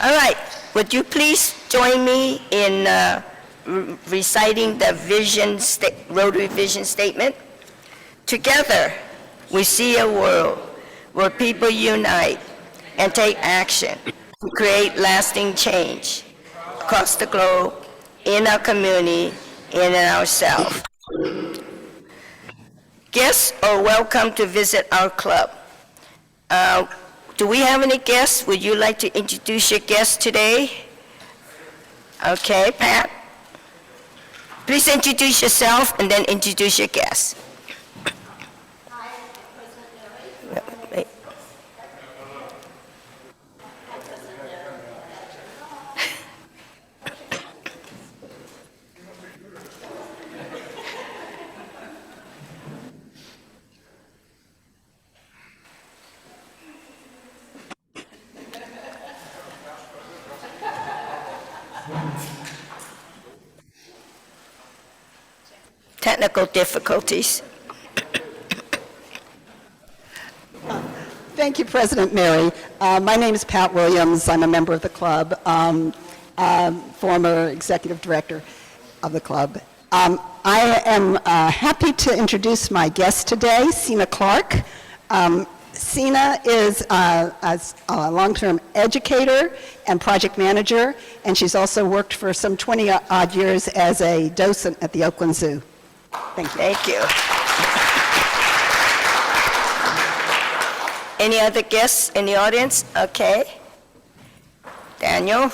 All right, would you please join me in reciting the Rotary Vision Statement? Together, we see a world where people unite and take action to create lasting change across the globe, in our community, and in ourselves. Guests are welcome to visit our club. Do we have any guests? Would you like to introduce your guests today? Okay, Pat. Please introduce yourself and then introduce your guests. Hi, President Mary. Technical difficulties. Thank you, President Mary. My name is Pat Williams. I'm a member of the club, former executive director of the club. I am happy to introduce my guest today, Sina Clark. Sina is a long-term educator and project manager, and she's also worked for some 20-odd years as a docent at the Oakland Zoo. Thank you. Thank you. Any other guests in the audience? Okay. Daniel?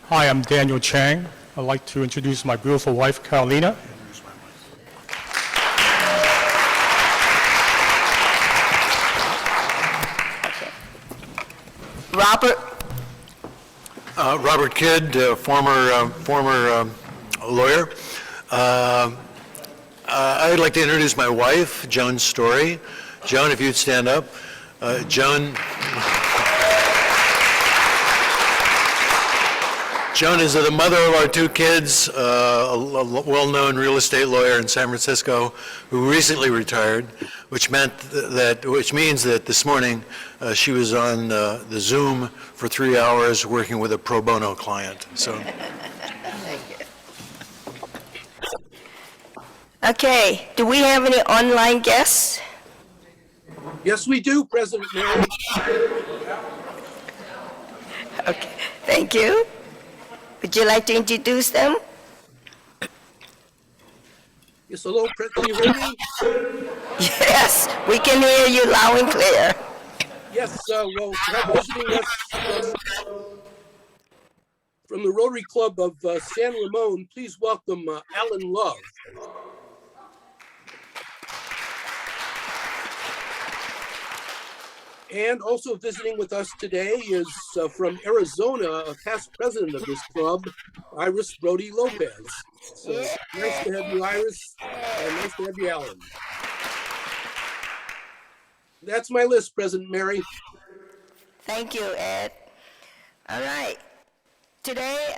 Hi, I'm Daniel Chang. I'd like to introduce my beautiful wife, Carolina. Okay. Robert? Robert Kidd, former lawyer. I'd like to introduce my wife, Joan Story. Joan, if you'd stand up. Joan is the mother of our two kids, a well-known real estate lawyer in San Francisco who recently retired, which means that this morning she was on the Zoom for 3 hours working with a pro bono client. So. Okay, do we have any online guests? Yes, we do, President Mary. Okay, thank you. Would you like to introduce them? Yes, hello, President. Can you hear me? Yes, we can hear you loud and clear. Yes, well, visiting us from the Rotary Club of San Ramon, please welcome Alan Love. And also visiting with us today is from Arizona, a past president of this club, Iris Brody Lopez. So nice to have you, Iris, and nice to have you, Alan. That's my list, President Mary. Thank you, Ed. All right. Today,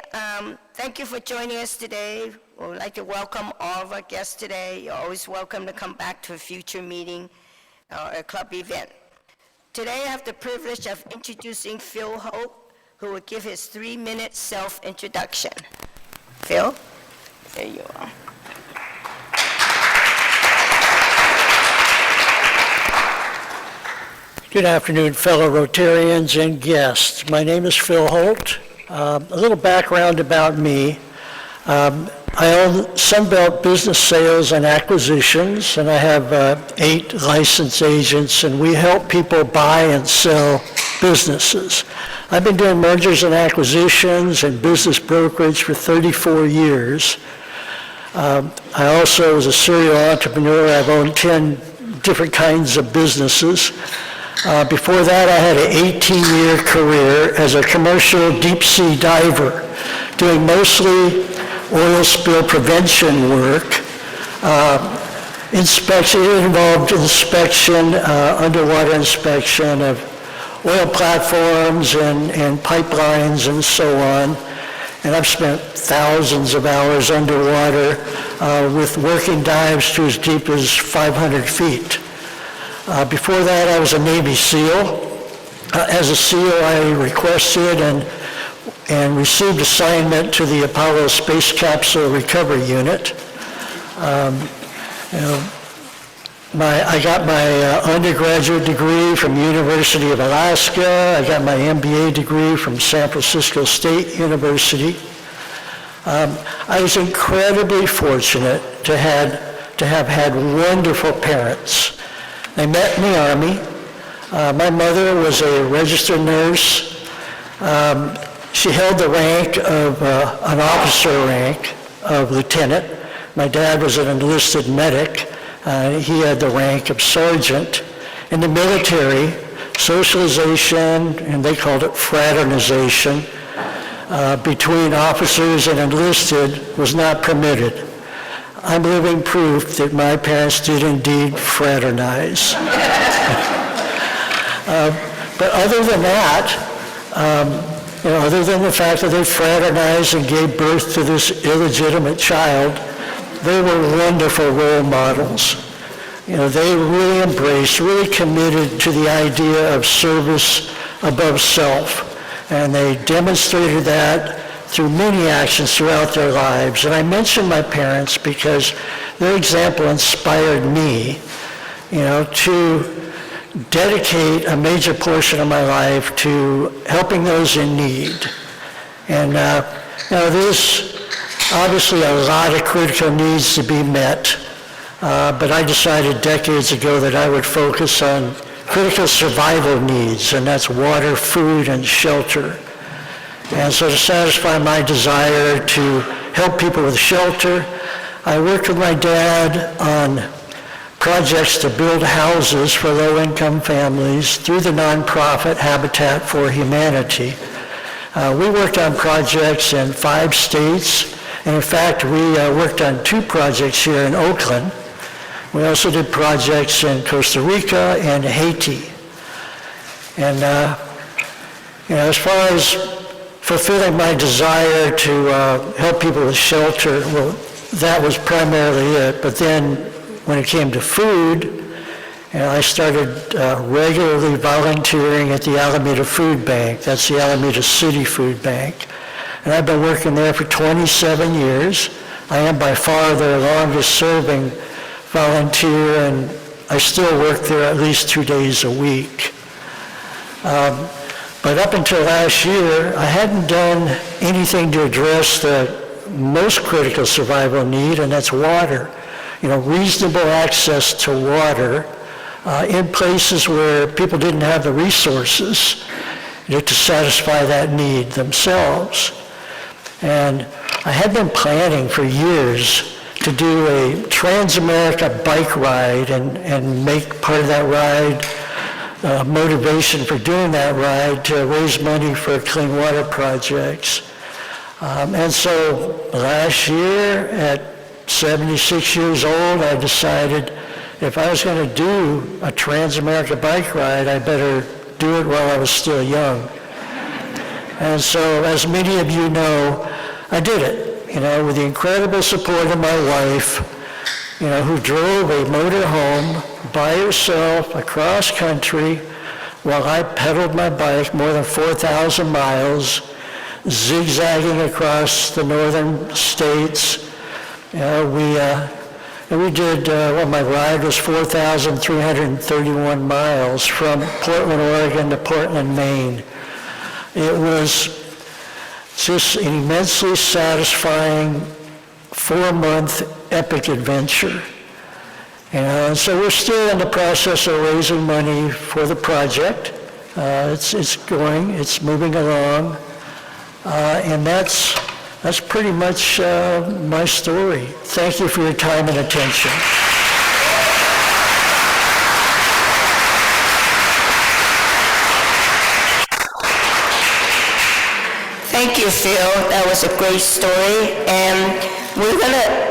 thank you for joining us today. We would like to welcome all of our guests today. You're always welcome to come back to a future meeting or a club event. Today, I have the privilege of introducing Phil Hope, who will give his 3-minute self-introduction. Phil, there you are. Good afternoon, fellow Rotarians and guests. My name is Phil Holt. A little background about me. I own Sunbelt Business Sales and Acquisitions, and I have 8 licensed agents, and we help people buy and sell businesses. I've been doing mergers and acquisitions and business brokerage for 34 years. I also was a serial entrepreneur. I've owned 10 different kinds of businesses. Before that, I had an 18-year career as a commercial deep-sea diver, doing mostly oil spill prevention work. Inspection, it involved inspection, underwater inspection of oil platforms and pipelines and so on. And I've spent thousands of hours underwater with working dives to as deep as 500 feet. Before that, I was a Navy SEAL. As a SEAL, I requested and received assignment to the Apollo Space Capsule Recovery Unit. I got my undergraduate degree from University of Alaska. I got my MBA degree from San Francisco State University. I was incredibly fortunate to have had wonderful parents. I met in the Army. My mother was a registered nurse. She held the rank of an officer rank of lieutenant. My dad was an enlisted medic. He had the rank of sergeant. In the military, socialization, and they called it fraternization, between officers and enlisted was not permitted. I'm living proof that my parents did indeed fraternize. But other than that, other than the fact that they fraternized and gave birth to this illegitimate child, they were wonderful role models. They really embraced, really committed to the idea of service above self. And they demonstrated that through many actions throughout their lives. And I mention my parents because their example inspired me, to dedicate a major portion of my life to helping those in need. And there's obviously a lot of critical needs to be met, but I decided decades ago that I would focus on critical survival needs, and that's water, food, and shelter. And so to satisfy my desire to help people with shelter, I worked with my dad on projects to build houses for low-income families through the nonprofit Habitat for Humanity. We worked on projects in 5 states, and in fact, we worked on 2 projects here in Oakland. We also did projects in Costa Rica and Haiti. And as far as fulfilling my desire to help people with shelter, well, that was primarily it. But then when it came to food, I started regularly volunteering at the Alameda Food Bank. That's the Alameda City Food Bank. And I've been working there for 27 years. I am by far their longest serving volunteer, and I still work there at least 2 days a week. But up until last year, I hadn't done anything to address the most critical survival need, and that's water. Reasonable access to water in places where people didn't have the resources to satisfy that need themselves. And I had been planning for years to do a Trans-America bike ride and make part of that ride motivation for doing that ride to raise money for clean water projects. And so last year, at 76 years old, I decided if I was going to do a Trans-America bike ride, I better do it while I was still young. And so, as many of you know, I did it, with the incredible support of my wife, who drove a motor home by herself across country while I pedaled my bike more than 4,000 miles, zigzagging across the northern states. We did, my ride was 4,331 miles from Portland, Oregon to Portland, Maine. It was just an immensely satisfying 4-month epic adventure. And so we're still in the process of raising money for the project. It's moving along. And that's pretty much my story. Thank you for your time and attention. Thank you, Phil. That was a great story. And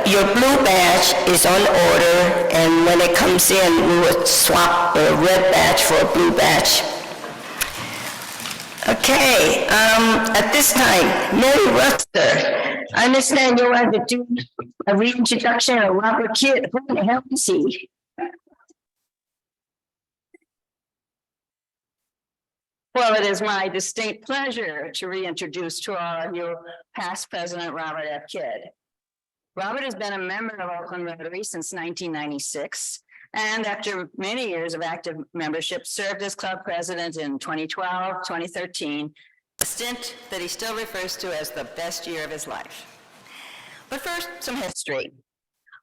your blue badge is on order, and when it comes in, we will swap the red badge for a blue badge. Okay, at this time, Mary Ruster, I understand you want to do a reintroduction of Robert Kidd. Who the hell is he? Well, it is my distinct pleasure to reintroduce to all of you past President Robert F. Kidd. Robert has been a member of Oakland Rotary since 1996, and after many years of active membership, served as club president in 2012, 2013, a stint that he still refers to as the best year of his life. But first, some history.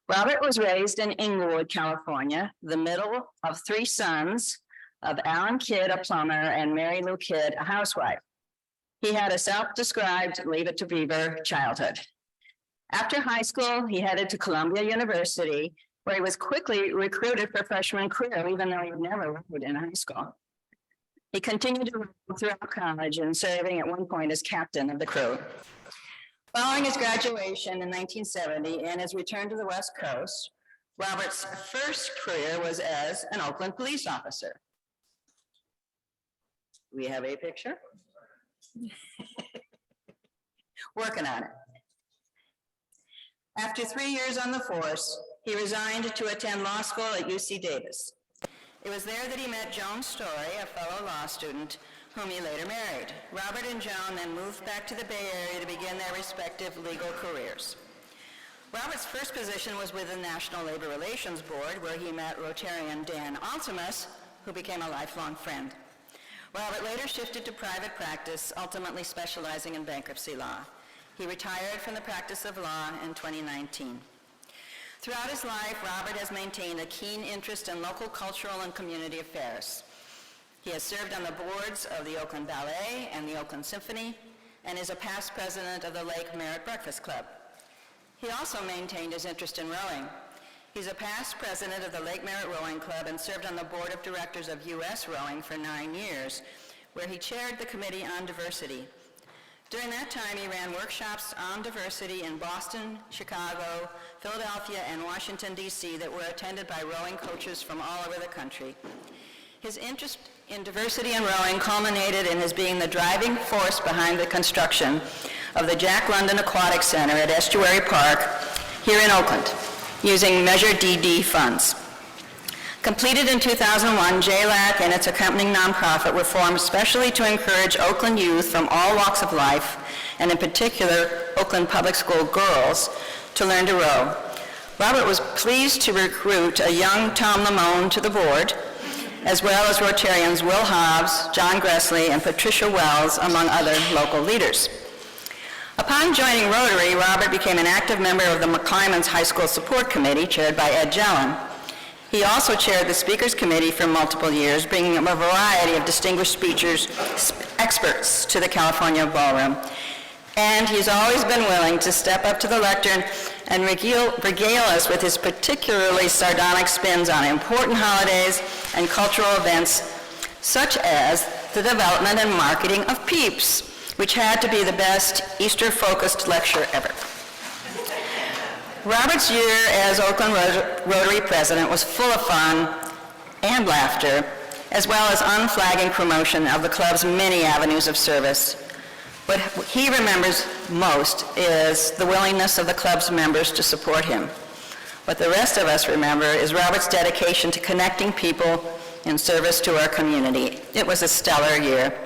Robert was raised in Inglewood, California, the middle of 3 sons of Alan Kidd, a plumber, and Mary Lou Kidd, a housewife. He had a self-described Leave It to Beaver childhood. After high school, he headed to Columbia University, where he was quickly recruited for freshman career, even though he'd never rowed in high school. He continued to row throughout college and serving at one point as captain of the crew. Following his graduation in 1970 and his return to the West Coast, Robert's first career was as an Oakland police officer. We have a picture. Working on it. After 3 years on the force, he resigned to attend law school at UC Davis. It was there that he met Joan Story, a fellow law student, whom he later married. Robert and Joan then moved back to the Bay Area to begin their respective legal careers. Robert's first position was with the National Labor Relations Board, where he met Rotarian Dan Altimus, who became a lifelong friend. Robert later shifted to private practice, ultimately specializing in bankruptcy law. He retired from the practice of law in 2019. Throughout his life, Robert has maintained a keen interest in local cultural and community affairs. He has served on the boards of the Oakland Ballet and the Oakland Symphony, and is a past president of the Lake Merritt Breakfast Club. He also maintained his interest in rowing. He's a past president of the Lake Merritt Rowing Club and served on the board of directors of U.S. Rowing for 9 years, where he chaired the Committee on Diversity. During that time, he ran workshops on diversity in Boston, Chicago, Philadelphia, and Washington, D.C. that were attended by rowing coaches from all over the country. His interest in diversity and rowing culminated in his being the driving force behind the construction of the Jack London Aquatic Center at Estuary Park here in Oakland, using Measure DD funds. Completed in 2001, JLAC and its accompanying nonprofit were formed specially to encourage Oakland youth from all walks of life, and in particular, Oakland Public School girls, to learn to row. Robert was pleased to recruit a young Tom Lamone to the board, as well as Rotarians Will Hobbs, John Gressley, and Patricia Wells, among other local leaders. Upon joining Rotary, Robert became an active member of the McClymonds High School Support Committee, chaired by Ed Jellin. He also chaired the Speakers Committee for multiple years, bringing a variety of distinguished speakers, experts to the California ballroom. And he's always been willing to step up to the lectern and regale us with his particularly sardonic spins on important holidays and cultural events, such as the development and marketing of Peeps, which had to be the best Easter-focused lecture ever. Robert's year as Oakland Rotary president was full of fun and laughter, as well as unflagging promotion of the club's many avenues of service. What he remembers most is the willingness of the club's members to support him. What the rest of us remember is Robert's dedication to connecting people in service to our community. It was a stellar year.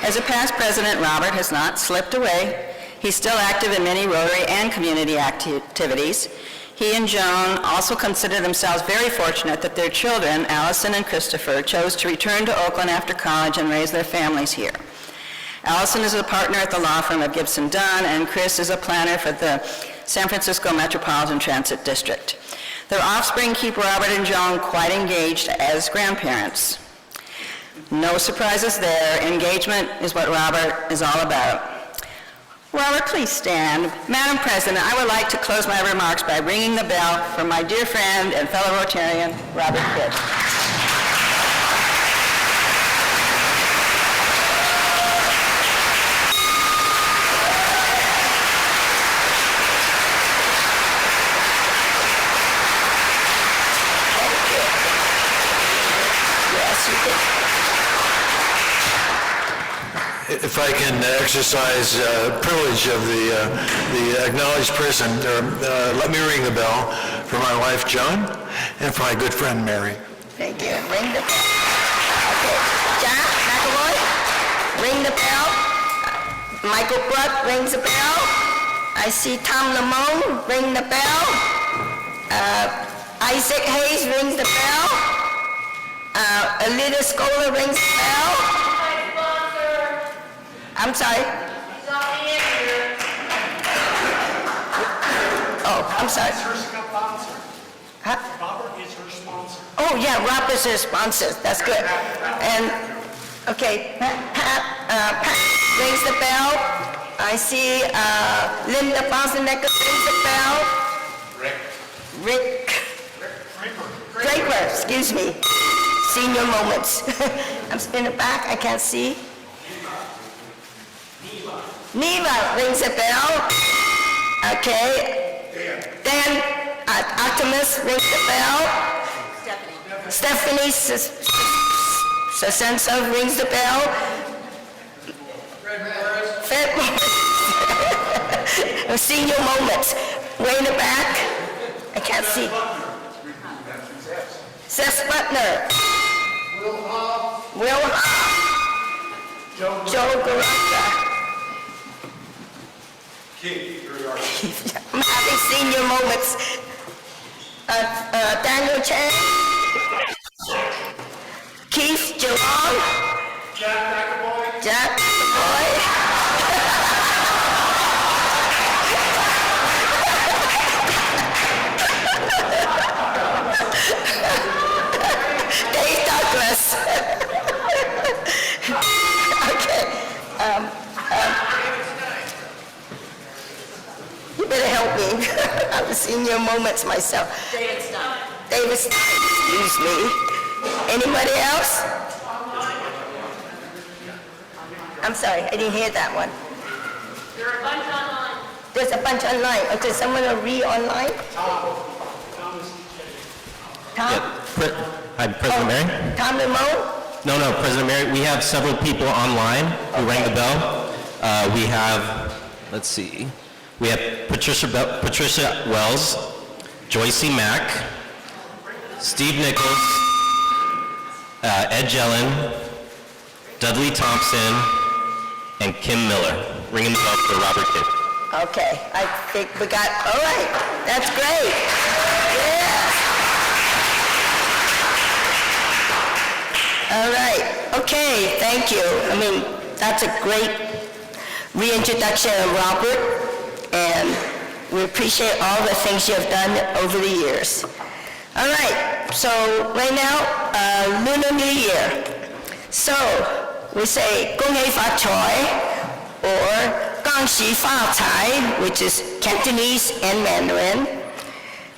As a past president, Robert has not slipped away. He's still active in many Rotary and community activities. He and Joan also consider themselves very fortunate that their children, Allison and Christopher, chose to return to Oakland after college and raise their families here. Allison is a partner at the law firm of Gibson Dunn, and Chris is a planner for the San Francisco Metropolitan Transit District. Their offspring keep Robert and Joan quite engaged as grandparents. No surprises there. Engagement is what Robert is all about. Robert, please stand. Madam President, I would like to close my remarks by ringing the bell for my dear friend and fellow Rotarian, Robert Kidd. If I can exercise privilege of the acknowledged person, let me ring the bell for my wife, Joan, and for my good friend, Mary. Thank you. Ring the bell. Okay. John McAvoy? Michael Brutt rings a bell. I see Tom Lamone ring the bell. Isaac Hayes rings the bell. Alita Scola rings the bell. I'm sorry. Oh, I'm sorry. Huh? Robert is her sponsor. Oh, yeah, Robert's her sponsor. That's good. And, okay, Pat rings the bell. I see Linda Bosanecker rings the bell. Rick Draper, excuse me. Senior moments. I'm spinning back, I can't see. Neva rings a bell. Okay. Dan Optimus rings the bell. Stephanie Sasenso rings the bell. Fred Morris. Senior moments. Way in the back. I can't see. Seth Butler. Will Hoff. Joe Garza. I'm having senior moments. Daniel Chen. Keith Geelong. Jack McAvoy. Dave Douglas. Okay. You better help me. I'm senior moments myself. David Stein, excuse me. Anybody else? I'm sorry, I didn't hear that one. There are a bunch online. There's a bunch online. Okay, someone will read online? Tom? Hi, President Mary? Tom Lamone? No, President Mary, we have several people online who rang the bell. We have, let's see, we have Patricia Wells, Joycey Mack, Steve Nichols, Ed Jellin, Dudley Thompson, and Kim Miller. Ringing the bell for Robert Kidd. Okay, I think we got, all right, that's great. Yes. All right, okay, thank you. I mean, that's a great reintroduction of Robert, and we appreciate all the things you have done over the years. All right, so right now, Lunar New Year. So, we say, 恭喜發財, or 恭喜發財, which is Cantonese and Mandarin.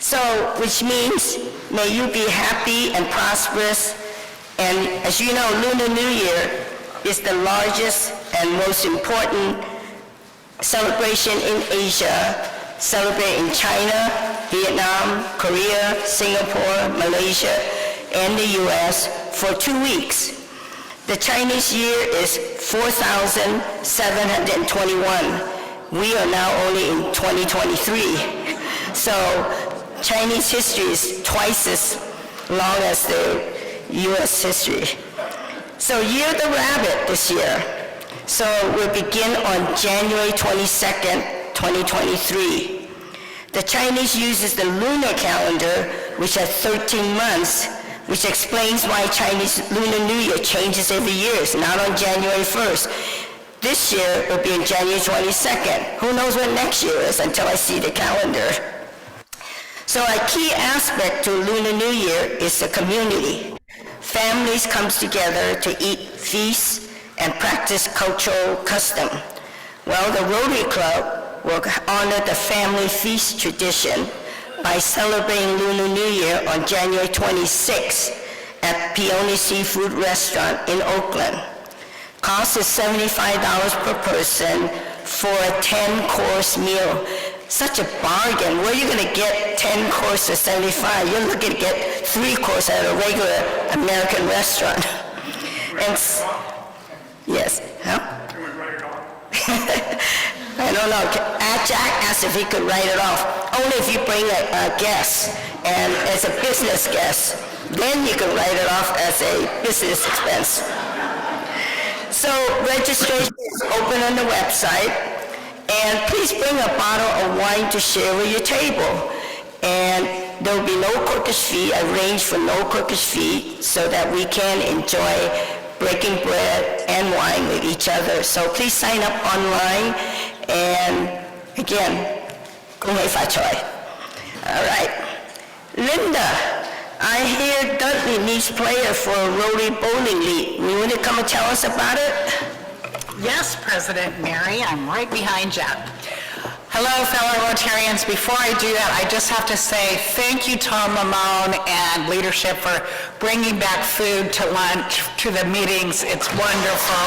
So, which means, may you be happy and prosperous. And as you know, Lunar New Year is the largest and most important celebration in Asia, celebrated in China, Vietnam, Korea, Singapore, Malaysia, and the US for 2 weeks. The Chinese year is 4,721. We are now only in 2023. So Chinese history is twice as long as the US history. So Year of the Rabbit this year. So we'll begin on January 22nd, 2023. The Chinese uses the lunar calendar, which has 13 months, which explains why Chinese Lunar New Year changes every year. It's not on January 1st. This year, it'll be on January 22nd. Who knows what next year is until I see the calendar. So a key aspect to Lunar New Year is the community. Families come together to eat, feast, and practice cultural custom. Well, the Rotary Club will honor the family feast tradition by celebrating Lunar New Year on January 26th at Peony Seafood Restaurant in Oakland. Cost is $75 per person for a 10-course meal. Such a bargain. Where are you going to get 10 courses for 75? You're looking to get 3 courses at a regular American restaurant. And yes, huh? I don't know. Jack asked if he could write it off. Only if you bring a guest, and as a business guest, then you can write it off as a business expense. So registration is open on the website, and please bring a bottle of wine to share with your table. And there will be no cookish fee, arranged for no cookish fee, so that we can enjoy breaking bread and wine with each other. So please sign up online, and again, kung may fa-choy. All right. Linda, I hear Dudley needs player for a Rotary Bowling League. You want to come and tell us about it? Yes, President Mary, I'm right behind you. Hello, fellow Rotarians. Before I do that, I just have to say thank you, Tom Lamone and leadership, for bringing back food to lunch, to the meetings. It's wonderful.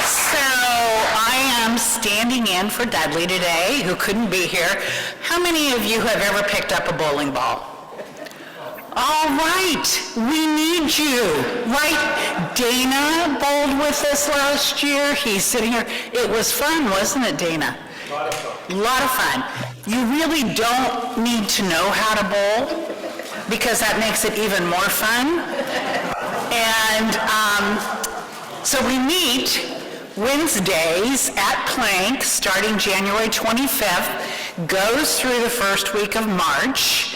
So I am standing in for Dudley today, who couldn't be here. How many of you have ever picked up a bowling ball? All right, we need you, right? Dana bowled with us last year. He's sitting here. It was fun, wasn't it, Dana? A lot of fun. A lot of fun. You really don't need to know how to bowl, because that makes it even more fun. And so we meet Wednesdays at Plank, starting January 25th, goes through the first week of March.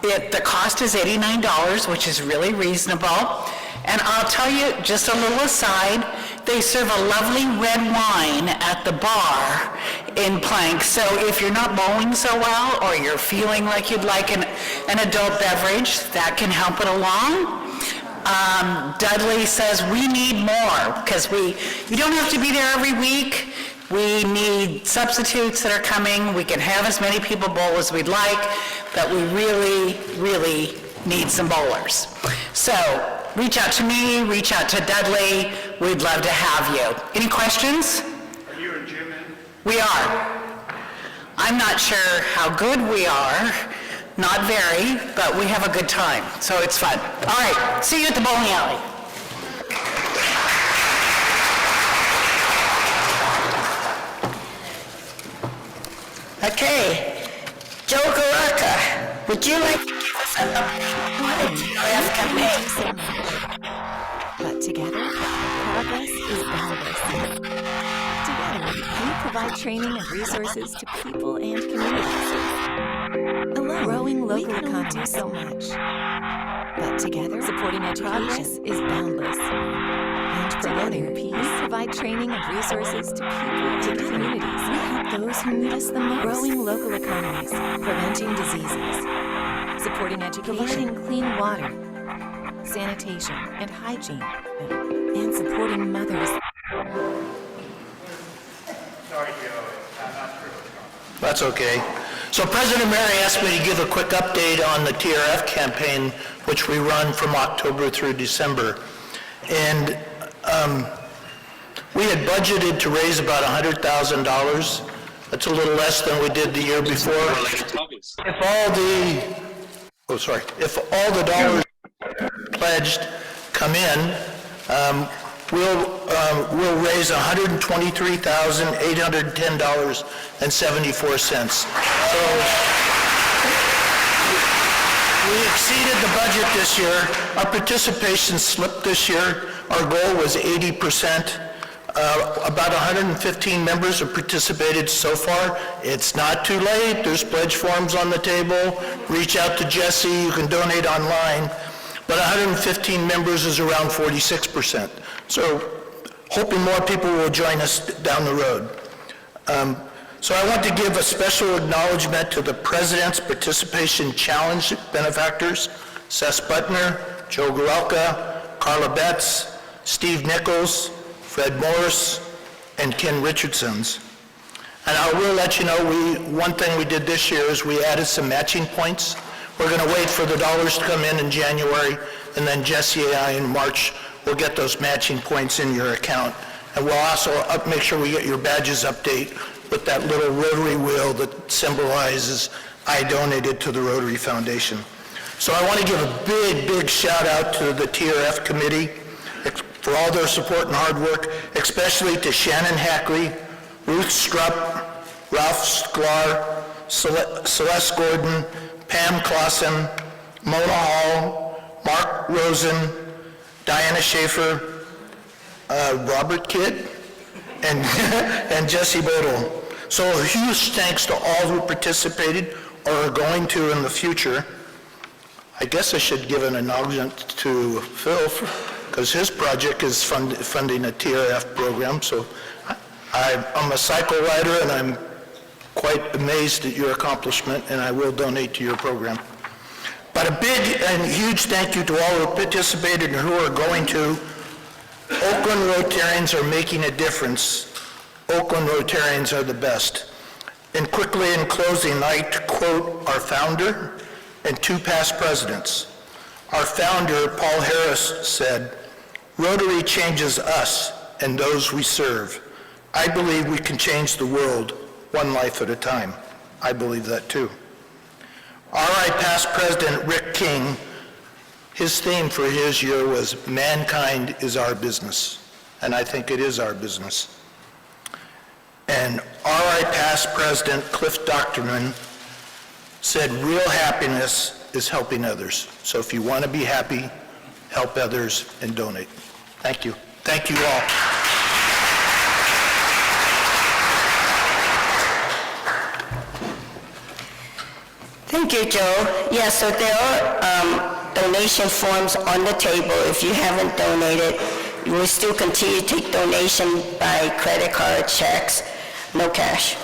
The cost is $89, which is really reasonable. And I'll tell you, just a little aside, they serve a lovely red wine at the bar in Plank. So if you're not bowling so well, or you're feeling like you'd like an adult beverage, that can help it along. Dudley says we need more, because you don't have to be there every week. We need substitutes that are coming. We can have as many people bowl as we'd like, but we really, really need some bowlers. So reach out to me, reach out to Dudley. We'd love to have you. Any questions? Are you and Jim in? We are. I'm not sure how good we are, not very, but we have a good time, so it's fun. All right, see you at the bowling alley. Okay, Joe Garaka, would you like to give us an update on the TRF campaign? But together, progress is boundless. Together, we provide training and resources to people and communities. Alone, growing local economies do so much. But together, supporting education is boundless. And promoting peace, we provide training and resources to people and communities. We help those who need us the most. Growing local economies, preventing diseases, supporting education, providing clean water, sanitation and hygiene, and supporting mothers. Sorry, Joe. Not true. That's okay. So President Mary asked me to give a quick update on the TRF campaign, which we run from October through December. And we had budgeted to raise about $100,000. That's a little less than we did the year before. If all the dollars pledged come in, we'll raise $123,810.74. So we exceeded the budget this year. Our participation slipped this year. Our goal was 80%. About 115 members have participated so far. It's not too late. There's pledge forms on the table. Reach out to Jesse. You can donate online. But 115 members is around 46%. So hoping more people will join us down the road. So I want to give a special acknowledgement to the President's Participation Challenge benefactors, Seth Butner, Joe Goralka, Carla Betts, Steve Nichols, Fred Morris, and Ken Richardsons. And I will let you know, one thing we did this year is we added some matching points. We're going to wait for the dollars to come in January, and then Jesse and I in March will get those matching points in your account. And we'll also make sure we get your badges update with that little Rotary wheel that symbolizes I donated to the Rotary Foundation. So I want to give a big, big shout out to the TRF committee for all their support and hard work, especially to Shannon Hackery, Ruth Strupp, Ralph Sklar, Celeste Gordon, Pam Clausen, Mona Hall, Mark Rosen, Diana Schaefer, Robert Kidd, and, and Jesse Bodle. So a huge thanks to all who participated or are going to in the future. I guess I should give an acknowledgement to Phil, because his project is funding a TRF program. So I'm a cycle rider, and I'm quite amazed at your accomplishment, and I will donate to your program. But a big and huge thank you to all who participated and who are going to. Oakland Rotarians are making a difference. Oakland Rotarians are the best. And quickly in closing, I'd like to quote our founder and two past presidents. Our founder, Paul Harris, said, "Rotary changes us and those we serve. I believe we can change the world one life at a time." I believe that too. R.I. past President Rick King, his theme for his year was "Mankind is our business," and I think it is our business. And R.I. past President Cliff Docterman said, "Real happiness is helping others." So if you want to be happy, help others and donate. Thank you. Thank you all. Thank you, Joe. Yeah, so there are donation forms on the table. If you haven't donated, you will still continue to take donation by credit card, checks, no cash.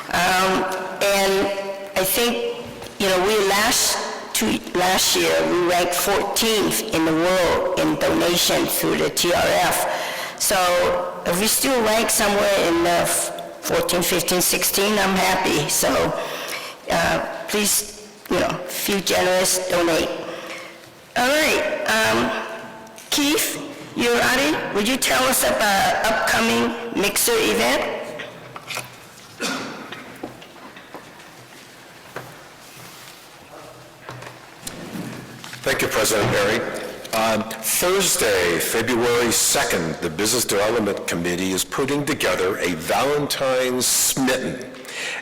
And I think, you know, last year we ranked 14th in the world in donation through the TRF. So if we still rank somewhere in the 14, 15, 16, I'm happy. So please, you know, feel generous, donate. All right, Keith, you're ready? Would you tell us about upcoming mixer event? Thank you, President Mary. Thursday, February 2nd, the Business Development Committee is putting together a Valentine's Smitten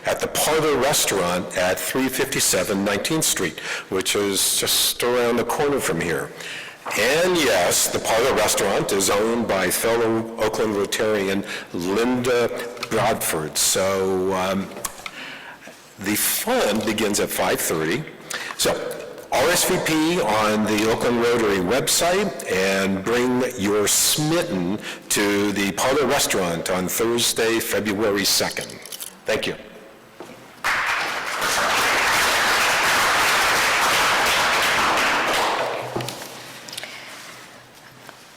at the Parlor Restaurant at 357 19th Street, which is just around the corner from here. And yes, the Parlor Restaurant is owned by fellow Oakland Rotarian Linda Bradford. So the fun begins at 5:30. So RSVP on the Oakland Rotary website and bring your smitten to the Parlor Restaurant on Thursday, February 2nd. Thank you.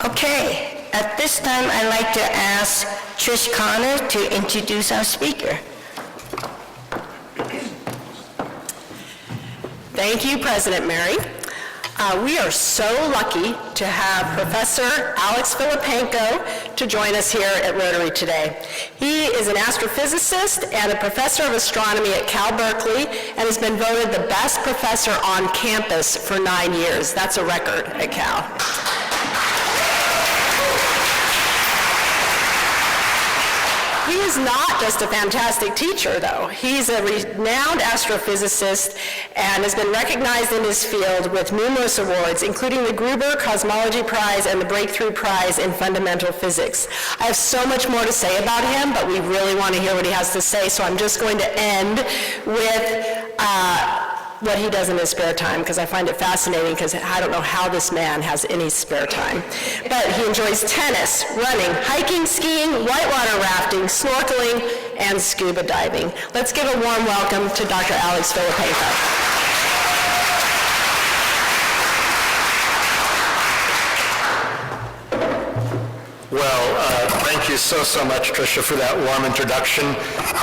Okay, at this time I'd like to ask Trish Connor to introduce our speaker. Thank you, President Mary. We are so lucky to have Professor Alex Filippenko to join us here at Rotary today. He is an astrophysicist and a professor of astronomy at Cal Berkeley and has been voted the best professor on campus for 9 years. That's a record at Cal. He is not just a fantastic teacher, though. He's a renowned astrophysicist and has been recognized in his field with numerous awards, including the Gruber Cosmology Prize and the Breakthrough Prize in Fundamental Physics. I have so much more to say about him, but we really want to hear what he has to say, so I'm just going to end with what he does in his spare time, because I find it fascinating, because I don't know how this man has any spare time. But he enjoys tennis, running, hiking, skiing, whitewater rafting, snorkeling, and scuba diving. Let's give a warm welcome to Dr. Alex Filippenko. Well, thank you so much, Tricia, for that warm introduction.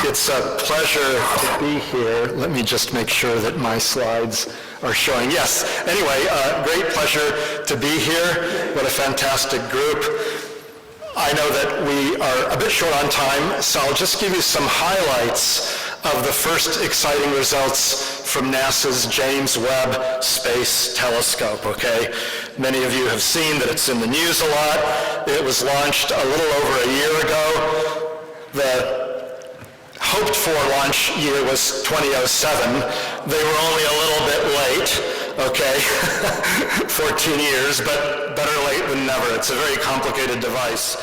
It's a pleasure to be here. Let me just make sure that my slides are showing. Yes, anyway, great pleasure to be here. What a fantastic group. I know that we are a bit short on time, so I'll just give you some highlights of the first exciting results from NASA's James Webb Space Telescope, okay? Many of you have seen that it's in the news a lot. It was launched a little over a year ago. The hoped-for launch year was 2007. They were only a little bit late. okay? 14 years, but better late than never. It's a very complicated device.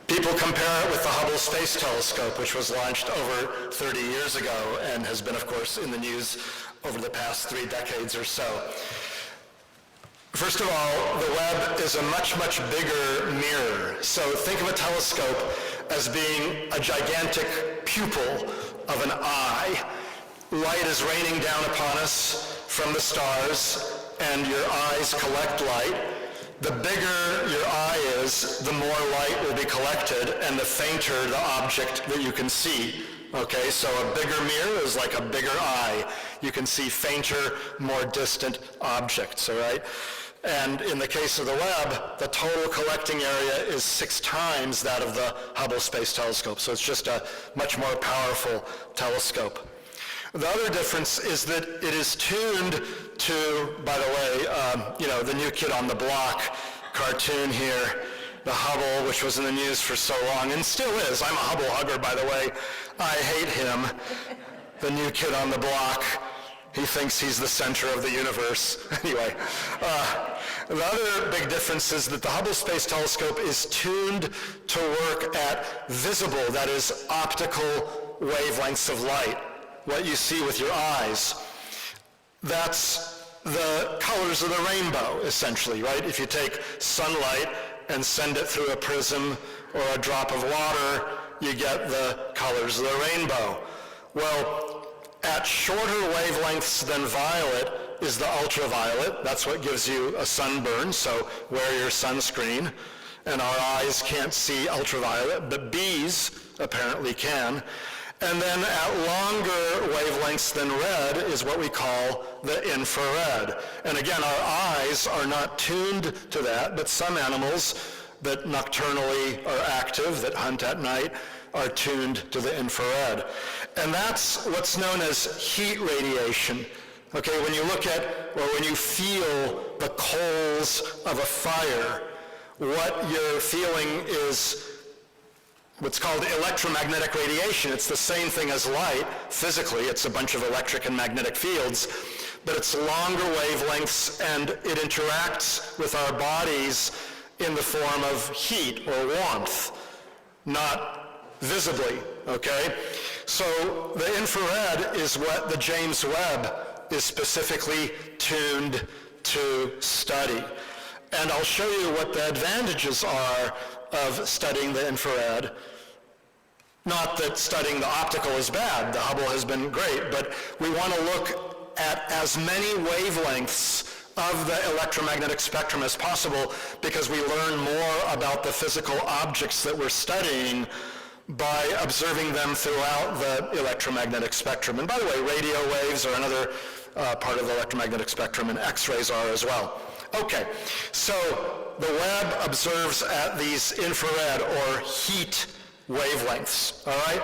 People compare it with the Hubble Space Telescope, which was launched over 30 years ago and has been, of course, in the news over the past 3 decades or so. First of all, the Webb is a much, much bigger mirror. So think of a telescope as being a gigantic pupil of an eye. Light is raining down upon us from the stars, and your eyes collect light. The bigger your eye is, the more light will be collected, and the fainter the object that you can see. Okay, so a bigger mirror is like a bigger eye. You can see fainter, more distant objects, all right? And in the case of the Webb, the total collecting area is 6 times that of the Hubble Space Telescope, so it's just a much more powerful telescope. The other difference is that it is tuned to, by the way, the New Kid on the Block cartoon here, the Hubble, which was in the news for so long, and still is. I'm a Hubble hugger, by the way. I hate him, the New Kid on the Block. He thinks he's the center of the universe. Anyway, the other big difference is that the Hubble Space Telescope is tuned to work at visible, that is, optical wavelengths of light, what you see with your eyes. That's the colors of the rainbow, essentially, right? If you take sunlight and send it through a prism or a drop of water, you get the colors of the rainbow. Well, at shorter wavelengths than violet is the ultraviolet. That's what gives you a sunburn, so wear your sunscreen. And our eyes can't see ultraviolet, but bees apparently can. And then at longer wavelengths than red is what we call the infrared. And again, our eyes are not tuned to that, but some animals that nocturnally are active, that hunt at night, are tuned to the infrared. And that's what's known as heat radiation. Okay, when you look at, or when you feel the coals of a fire, what you're feeling is what's called electromagnetic radiation. It's the same thing as light. Physically, it's a bunch of electric and magnetic fields, but it's longer wavelengths, and it interacts with our bodies in the form of heat or warmth, not visibly, okay? So the infrared is what the James Webb is specifically tuned to study. And I'll show you what the advantages are of studying the infrared. Not that studying the optical is bad, the Hubble has been great, but we want to look at as many wavelengths of the electromagnetic spectrum as possible, because we learn more about the physical objects that we're studying by observing them throughout the electromagnetic spectrum. And by the way, radio waves are another part of the electromagnetic spectrum, and X-rays are as well. Okay, so the Webb observes at these infrared or heat wavelengths, all right?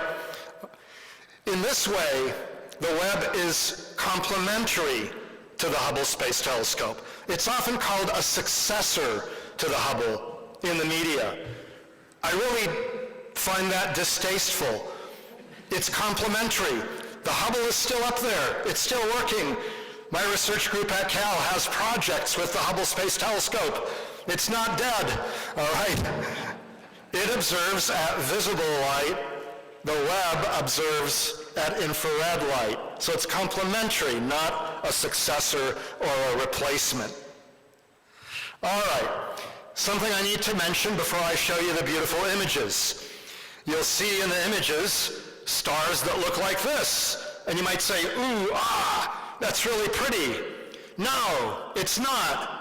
In this way, the Webb is complementary to the Hubble Space Telescope. It's often called a successor to the Hubble in the media. I really find that distasteful. It's complementary. The Hubble is still up there. It's still working. My research group at Cal has projects with the Hubble Space Telescope. It's not dead, all right? It observes at visible light. The Webb observes at infrared light. So it's complementary, not a successor or a replacement. All right, something I need to mention before I show you the beautiful images. You'll see in the images stars that look like this. And you might say, ooh, that's really pretty. No, it's not.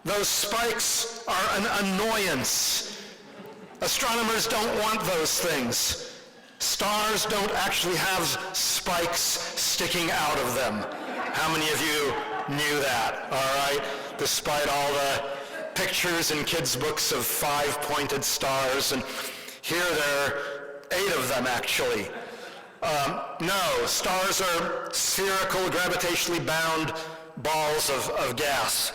Those spikes are an annoyance. Astronomers don't want those things. Stars don't actually have spikes sticking out of them. How many of you knew that, all right? Despite all the pictures in kids' books of 5-pointed stars, and here there are 8 of them actually. No, stars are spherical, gravitationally bound balls of gas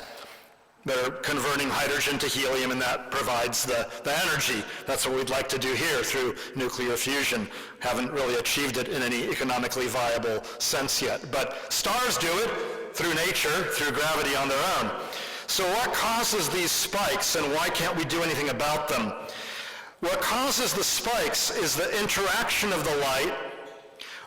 that are converting hydrogen to helium, and that provides the energy. That's what we'd like to do here through nuclear fusion. Haven't really achieved it in any economically viable sense yet. But stars do it. through nature, through gravity on their own. So what causes these spikes, and why can't we do anything about them? What causes the spikes is the interaction of the light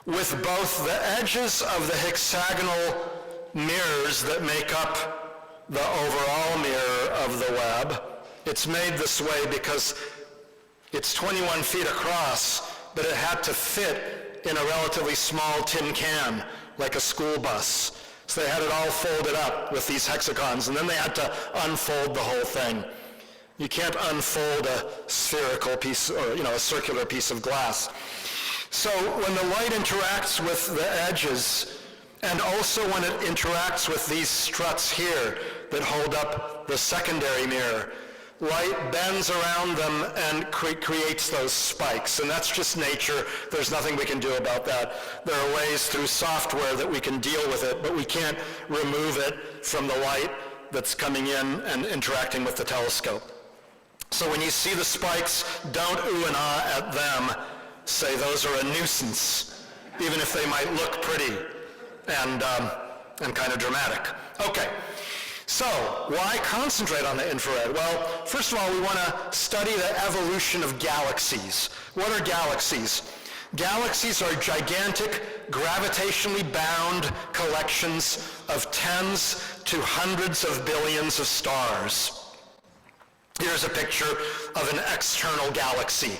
with both the edges of the hexagonal mirrors that make up the overall mirror of the Webb. It's made this way because it's 21 feet across, but it had to fit in a relatively small tin can, like a school bus. So they had it all folded up with these hexagons, and then they had to unfold the whole thing. You can't unfold a spherical piece, or a circular piece of glass. So when the light interacts with the edges, and also when it interacts with these struts here that hold up the secondary mirror, light bends around them and creates those spikes, and that's just nature. There's nothing we can do about that. There are ways through software that we can deal with it, but we can't remove it from the light that's coming in and interacting with the telescope. So when you see the spikes, don't ooh and ah at them. Say those are a nuisance, even if they might look pretty and kind of dramatic. Okay. So, why concentrate on the infrared? Well, first of all, we want to study the evolution of galaxies. What are galaxies? Galaxies are gigantic, gravitationally bound collections of tens to hundreds of billions of stars. Here's a picture of an external galaxy,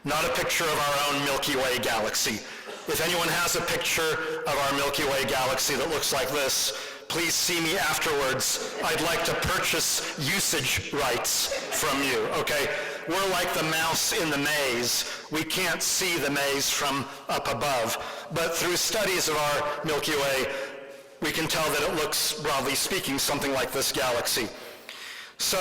not a picture of our own Milky Way galaxy. If anyone has a picture of our Milky Way galaxy that looks like this, please see me afterwards. I'd like to purchase usage rights from you, okay? We're like the mouse in the maze. We can't see the maze from up above, but through studies of our Milky Way, we can tell that it looks, broadly speaking, something like this galaxy. So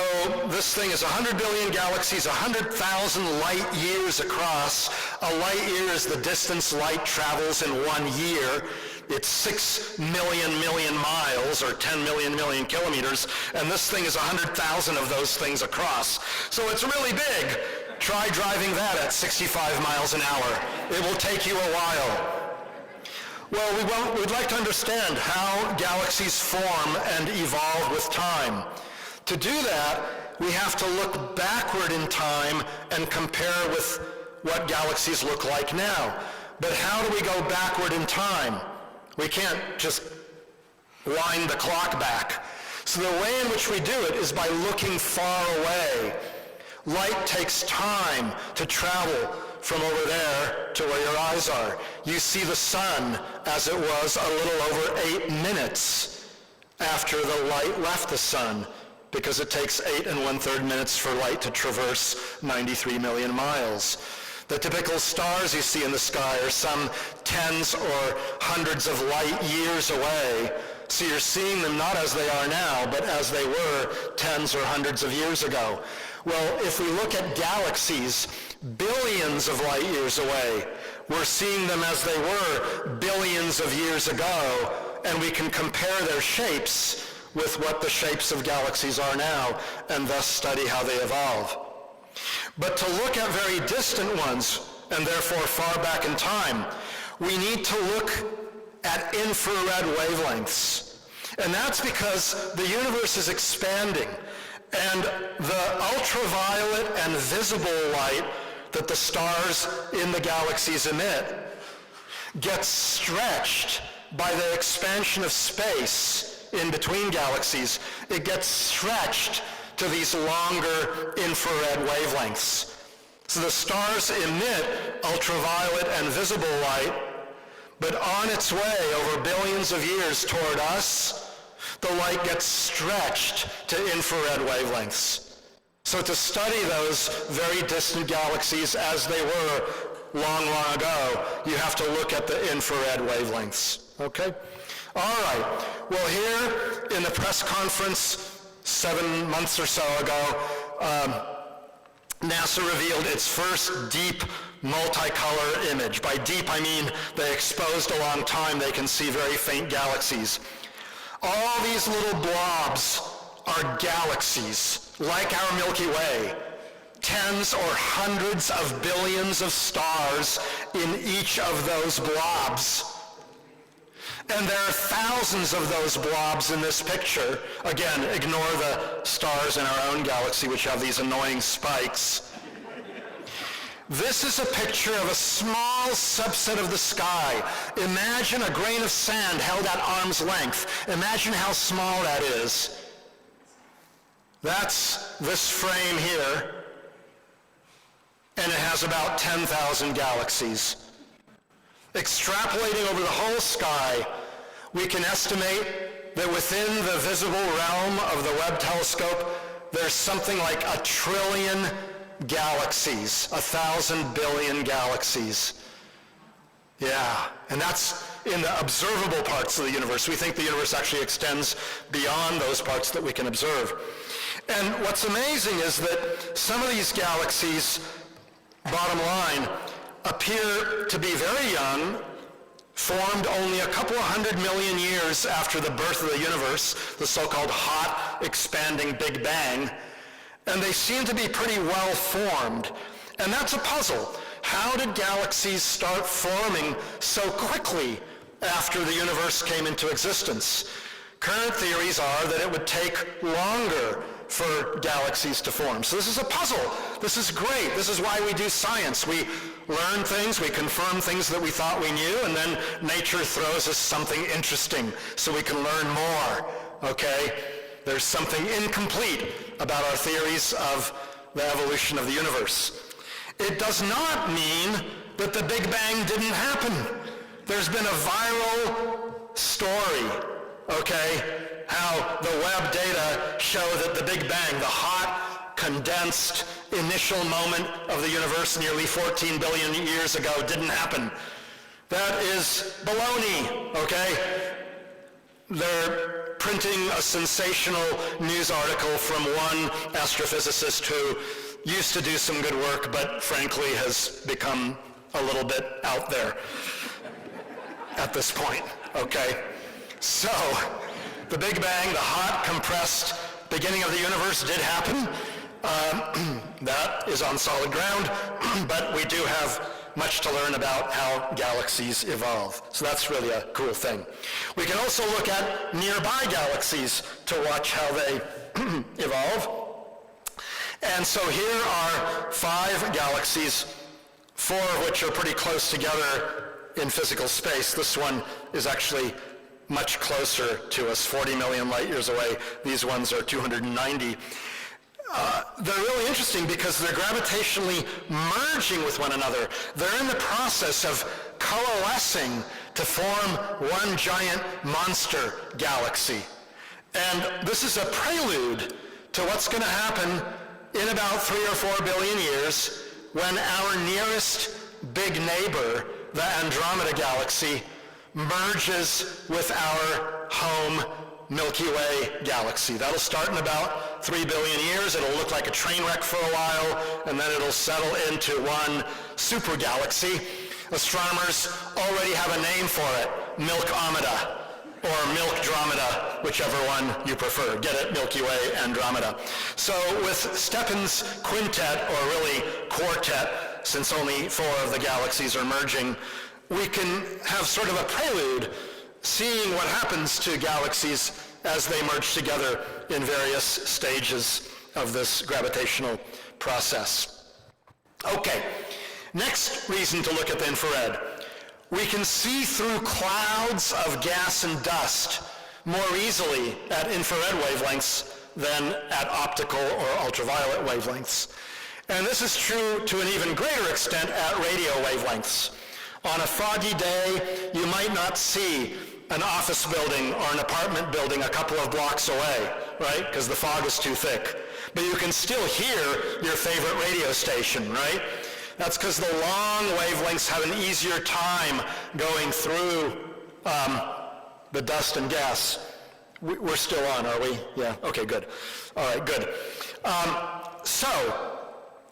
this thing is 100 billion galaxies, 100,000 light years across. A light year is the distance light travels in 1 year. It's 6 million miles, or 10 million kilometers, and this thing is 100,000 of those things across. So it's really big. Try driving that at 65 miles an hour. It will take you a while. Well, we'd like to understand how galaxies form and evolve with time. To do that, we have to look backward in time and compare with what galaxies look like now. But how do we go backward in time? We can't just wind the clock back. So the way in which we do it is by looking far away. Light takes time to travel from over there to where your eyes are. You see the sun as it was a little over 8 minutes after the light left the sun, because it takes 8 1/3 minutes for light to traverse 93 million miles. The typical stars you see in the sky are some tens or hundreds of light years away. So you're seeing them not as they are now, but as they were tens or hundreds of years ago. Well, if we look at galaxies billions of light years away, we're seeing them as they were billions of years ago, and we can compare their shapes with what the shapes of galaxies are now, and thus study how they evolve. But to look at very distant ones, and therefore far back in time, we need to look at infrared wavelengths. And that's because the universe is expanding, and the ultraviolet and visible light that the stars in the galaxies emit gets stretched by the expansion of space in between galaxies. It gets stretched to these longer infrared wavelengths. So the stars emit ultraviolet and visible light, but on its way over billions of years toward us, the light gets stretched to infrared wavelengths. So to study those very distant galaxies as they were long, long ago, you have to look at the infrared wavelengths, okay? All right, well, here in the press conference 7 months or so ago, NASA revealed its first deep multicolor image. By deep, I mean they exposed a long time, they can see very faint galaxies. All these little blobs are galaxies, like our Milky Way. Tens or hundreds of billions of stars in each of those blobs. And there are thousands of those blobs in this picture. Again, ignore the stars in our own galaxy, which have these annoying spikes. This is a picture of a small subset of the sky. Imagine a grain of sand held at arm's length. Imagine how small that is. That's this frame here, and it has about 10,000 galaxies. Extrapolating over the whole sky, we can estimate that within the visible realm of the Webb telescope, there's something like 1 trillion galaxies, 1,000 billion galaxies. Yeah, and that's in the observable parts of the universe. We think the universe actually extends beyond those parts that we can observe. And what's amazing is that some of these galaxies, bottom line, appear to be very young, formed only a couple of 100 million years after the birth of the universe, the so-called hot, expanding Big Bang, and they seem to be pretty well formed. And that's a puzzle. How did galaxies start forming so quickly after the universe came into existence? Current theories are that it would take longer for galaxies to form. So this is a puzzle. This is great. This is why we do science. We learn things, we confirm things that we thought we knew, and then nature throws us something interesting so we can learn more, okay? There's something incomplete about our theories of the evolution of the universe. It does not mean that the Big Bang didn't happen. There's been a viral story, okay? How the Webb data show that the Big Bang, the hot, condensed initial moment of the universe nearly 14 billion years ago, didn't happen. That is baloney, okay? They're printing a sensational news article from one astrophysicist who used to do some good work, but frankly has become a little bit out there at this point, okay? So, the Big Bang, the hot, compressed beginning of the universe did happen. That is on solid ground, but we do have much to learn about how galaxies evolve. So that's really a cool thing. We can also look at nearby galaxies to watch how they evolve. And so here are 5 galaxies, 4 of which are pretty close together in physical space. This one is actually much closer to us, 40 million light years away. These ones are 290. They're really interesting because they're gravitationally merging with one another. They're in the process of coalescing to form one giant monster galaxy. And this is a prelude to what's going to happen in about 3 or 4 billion years when our nearest big neighbor, the Andromeda galaxy, merges with our home Milky Way galaxy. That'll start in about 3 billion years. It'll look like a train wreck for a while, and then it'll settle into one super galaxy. Astronomers already have a name for it, Milkomeda, or Milkdromeda, whichever one you prefer. Get it? Milky Way, Andromeda. So with Stephan's quintet, or really quartet, since only 4 of the galaxies are merging, we can have sort of a prelude, seeing what happens to galaxies as they merge together in various stages of this gravitational process. Okay, next reason to look at the infrared. We can see through clouds of gas and dust more easily at infrared wavelengths than at optical or ultraviolet wavelengths. And this is true to an even greater extent at radio wavelengths. On a foggy day, you might not see an office building or an apartment building a couple of blocks away, right? Because the fog is too thick. But you can still hear your favorite radio station, right? That's because the long wavelengths have an easier time going through the dust and gas. We're still on, are we? Yeah, okay, good. All right, good. So,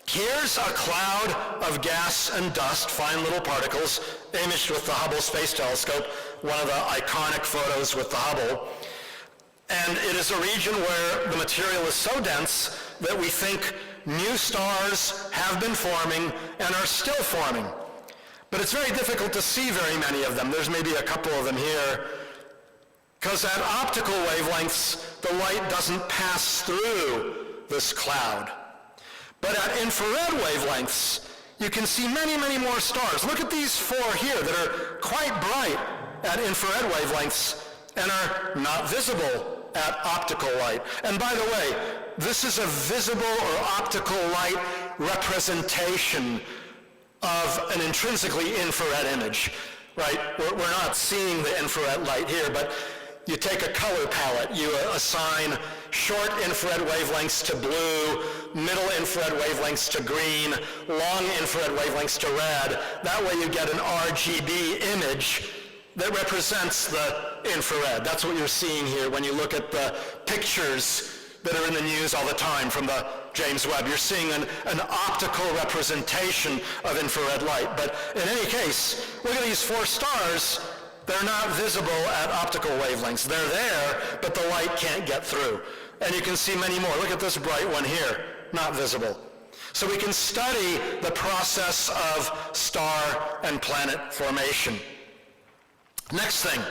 here's a cloud of gas and dust, fine little particles, imaged with the Hubble Space Telescope, one of the iconic photos with the Hubble. And it is a region where the material is so dense that we think new stars have been forming and are still forming. But it's very difficult to see very many of them. There's maybe a couple of them here. Because at optical wavelengths, the light doesn't pass through this cloud. But at infrared wavelengths, you can see many, many more stars. Look at these 4 here that are quite bright at infrared wavelengths and are not visible at optical light. And by the way, this is a visible or optical light representation of an intrinsically infrared image, right? We're not seeing the infrared light here, but you take a color palette, you assign short infrared wavelengths to blue, middle infrared wavelengths to green, long infrared wavelengths to red. That way you get an RGB image that represents the infrared. That's what you're seeing here when you look at the pictures that are in the news all the time from the James Webb. You're seeing an optical representation of infrared light. But in any case, look at these 4 stars. They're not visible at optical wavelengths. They're there, but the light can't get through. And you can see many more. Look at this bright one here, not visible. So we can study the process of star and planet formation. Next thing,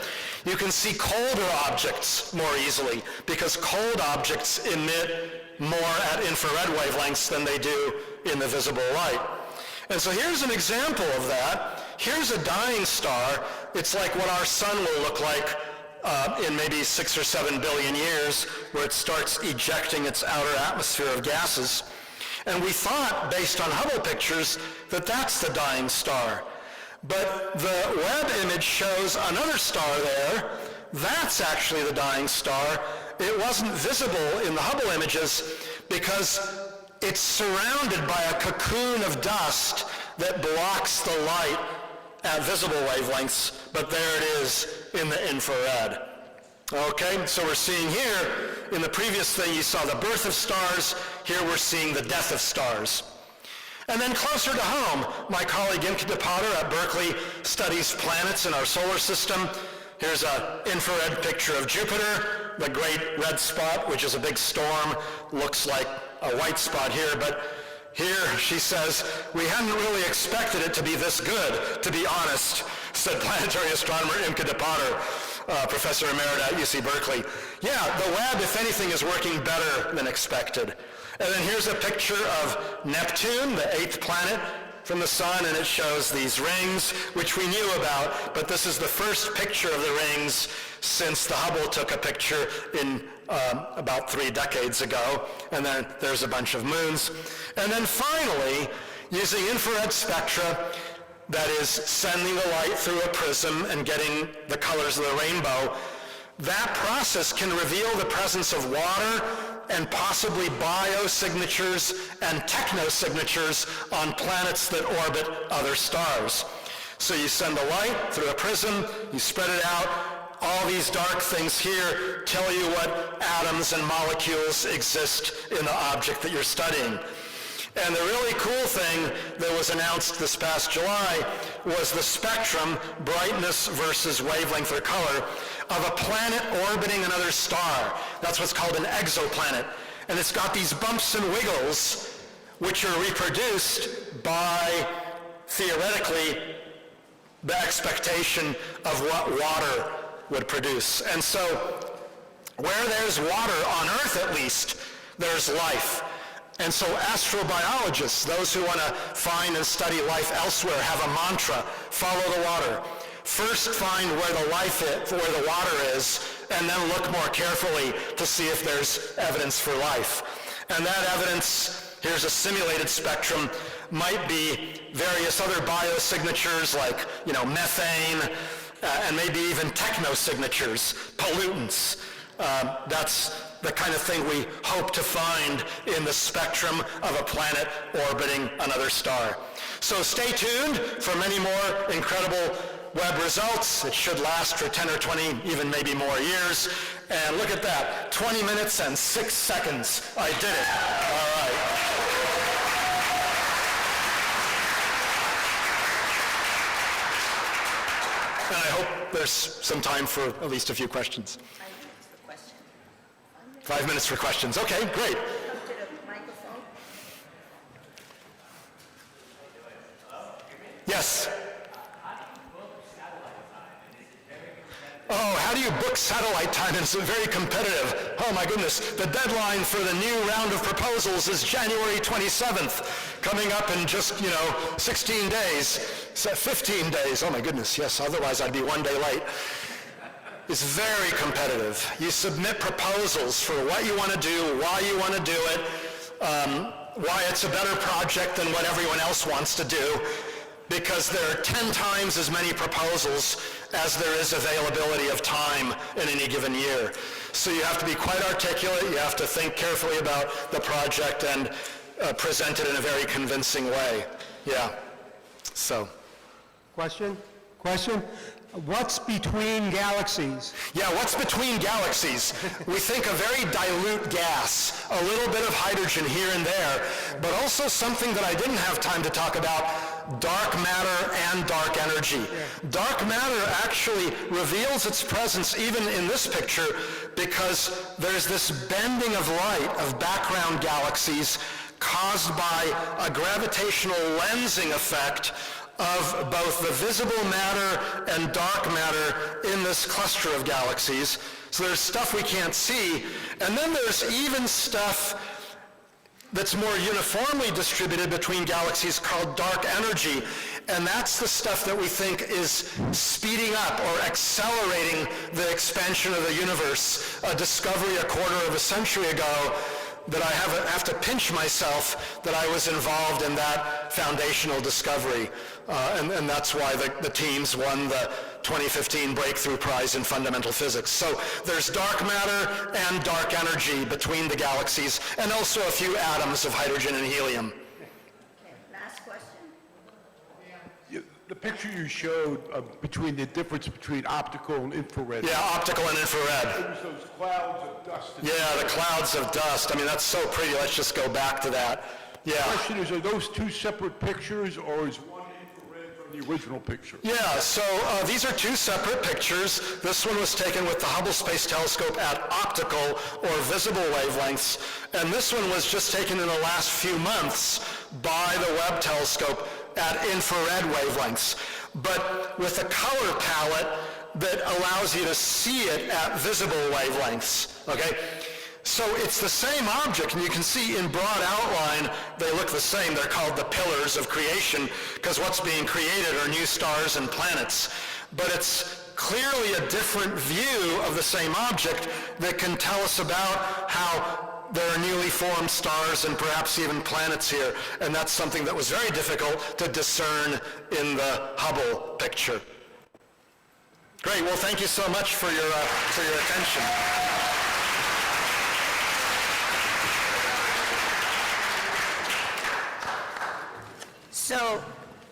you can see colder objects more easily because cold objects emit more at infrared wavelengths than they do in the visible light. And so here's an example of that. Here's a dying star. It's like what our sun will look like in maybe 6 or 7 billion years, where it starts ejecting its outer atmosphere of gases. And we thought, based on Hubble pictures, that that's the dying star. But the Webb image shows another star there. That's actually the dying star. It wasn't visible in the Hubble images because it's surrounded by a cocoon of dust that blocks the light at visible wavelengths, but there it is in the infrared. Okay, so we're seeing here, in the previous thing you saw the birth of stars, here we're seeing the death of stars. And then closer to home, my colleague Imke de Potter at Berkeley studies planets in our solar system. Here's an infrared picture of Jupiter, the great red spot, which is a big storm, looks like a white spot here, but here she says, we hadn't really expected it to be this good, to be honest, said planetary astronomer Imke de Potter, professor emerita at UC Berkeley. Yeah, the Webb, if anything, is working better than expected. And then here's a picture of Neptune, the 8th planet from the sun, and it shows these rings, which we knew about, but this is the first picture of the rings since the Hubble took a picture in about 3 decades ago, and then there's a bunch of moons. And then finally, using infrared spectra, that is sending the light through a prism and getting the colors of the rainbow, that process can reveal the presence of water and possibly biosignatures and technosignatures on planets that orbit other stars. So you send the light through a prism, you spread it out, all these dark things here tell you what atoms and molecules exist in the object that you're studying. And the really cool thing that was announced this past July was the spectrum, brightness versus wavelength or color, of a planet orbiting another star. That's what's called an exoplanet. And it's got these bumps and wiggles, which are reproduced by, theoretically, the expectation of what water would produce. And so, where there's water, on Earth at least, there's life. And so astrobiologists, those who want to find and study life elsewhere, have a mantra: follow the water. First find where the life is, where the water is, and then look more carefully to see if there's evidence for life. And that evidence, here's a simulated spectrum, might be various other biosignatures like, methane, and maybe even technosignatures, pollutants. That's the kind of thing we hope to find in the spectrum of a planet orbiting another star. So stay tuned for many more incredible Webb results. It should last for 10 or 20, even maybe more years. And look at that, 20 minutes and 6 seconds. I did it. All right. And I hope there's some time for at least a few questions. 5 minutes for questions. Okay, great. Yes. Oh, how do you you book satellite time and it's very competitive. Oh my goodness, the deadline for the new round of proposals is January 27th, coming up in just, 16 days, 15 days. Oh my goodness, yes, otherwise I'd be one day late. It's very competitive. You submit proposals for what you want to do, why you want to do it, why it's a better project than what everyone else wants to do, because there are 10 times as many proposals as there is availability of time in any given year. So you have to be quite articulate, you have to think carefully about the project and present it in a very convincing way. Yeah, so. Question? What's between galaxies? Yeah, what's between galaxies? We think a very dilute gas, a little bit of hydrogen here and there, but also something that I didn't have time to talk about, dark matter and dark energy. Dark matter actually reveals its presence even in this picture because there's this bending of light of background galaxies caused by a gravitational lensing effect of both the visible matter and dark matter in this cluster of galaxies. So there's stuff we can't see, and then there's even stuff that's more uniformly distributed between galaxies called dark energy, and that's the stuff that we think is speeding up or accelerating the expansion of the universe, a discovery a quarter of a century ago that I have to pinch myself that I was involved in that foundational discovery. And that's why the teams won the 2015 Breakthrough Prize in Fundamental Physics. So there's dark matter and dark energy between the galaxies, and also a few atoms of hydrogen and helium. Last question. The picture you showed between the difference between optical and infrared. Yeah, optical and infrared. It was those clouds of dust. Yeah, the clouds of dust. I mean, that's so pretty. Let's just go back to that. Yeah. The question is, are those two separate pictures, or is one infrared from the original picture? Yeah, so these are two separate pictures. This one was taken with the Hubble Space Telescope at optical or visible wavelengths, and this one was just taken in the last few months by the Webb telescope at infrared wavelengths, but with a color palette that allows you to see it at visible wavelengths, okay? So it's the same object, and you can see in broad outline, they look the same. They're called the pillars of creation, because what's being created are new stars and planets. But it's clearly a different view of the same object that can tell us about how there are newly formed stars and perhaps even planets here, and that's something that was very difficult to discern in the Hubble picture. Great, well, thank you so much for your attention. So,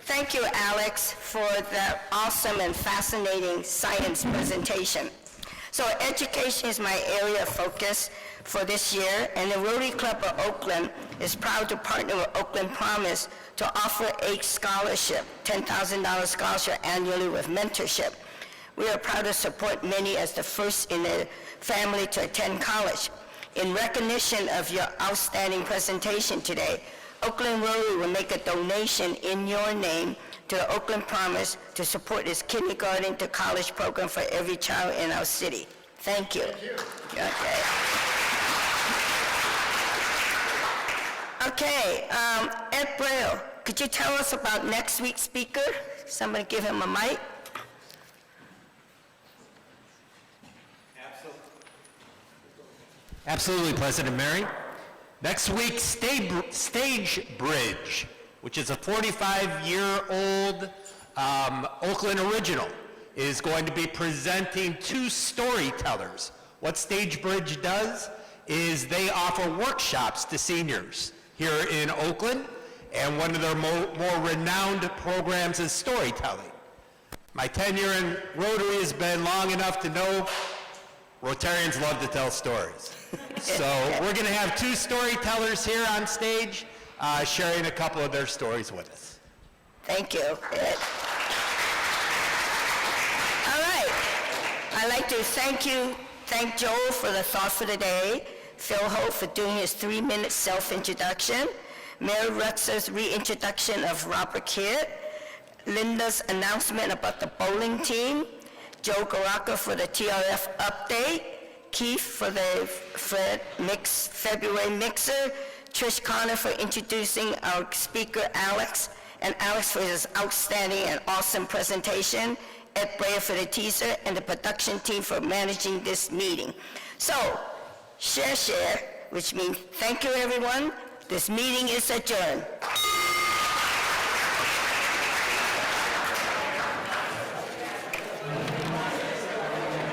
thank you, Alex, for the awesome and fascinating science presentation. So, education is my area of focus for this year, and the Rotary Club of Oakland is proud to partner with Oakland Promise to offer a scholarship, $10,000 scholarship annually with mentorship. We are proud to support many as the first in their family to attend college. In recognition of your outstanding presentation today, Oakland Rotary will make a donation in your name to the Oakland Promise to support its kindergarten to college program for every child in our city. Thank you. Okay. Okay, Ed Braille, could you tell us about next week's speaker? Somebody give him a mic. Absolutely, President Mary. Next week, Stage Bridge, which is a 45-year-old Oakland original, is going to be presenting two storytellers. What Stage Bridge does is they offer workshops to seniors here in Oakland, and one of their more renowned programs is storytelling. My tenure in Rotary has been long enough to know Rotarians love to tell stories. So we're going to have two storytellers here on stage sharing a couple of their stories with us. Thank you. All right. I'd like to thank Joel for the thought for the day, Phil Holt for doing his 3-minute self-introduction, Mary Rutzer's reintroduction of Robert Kidd, Linda's announcement about the bowling team, Joe Garaka for the TRF update, Keith for the February mixer, Trish Connor for introducing our speaker, Alex, and Alex for his outstanding and awesome presentation, Ed Breyer for the teaser, and the production team for managing this meeting. So, share, which means thank you, everyone. This meeting is adjourned.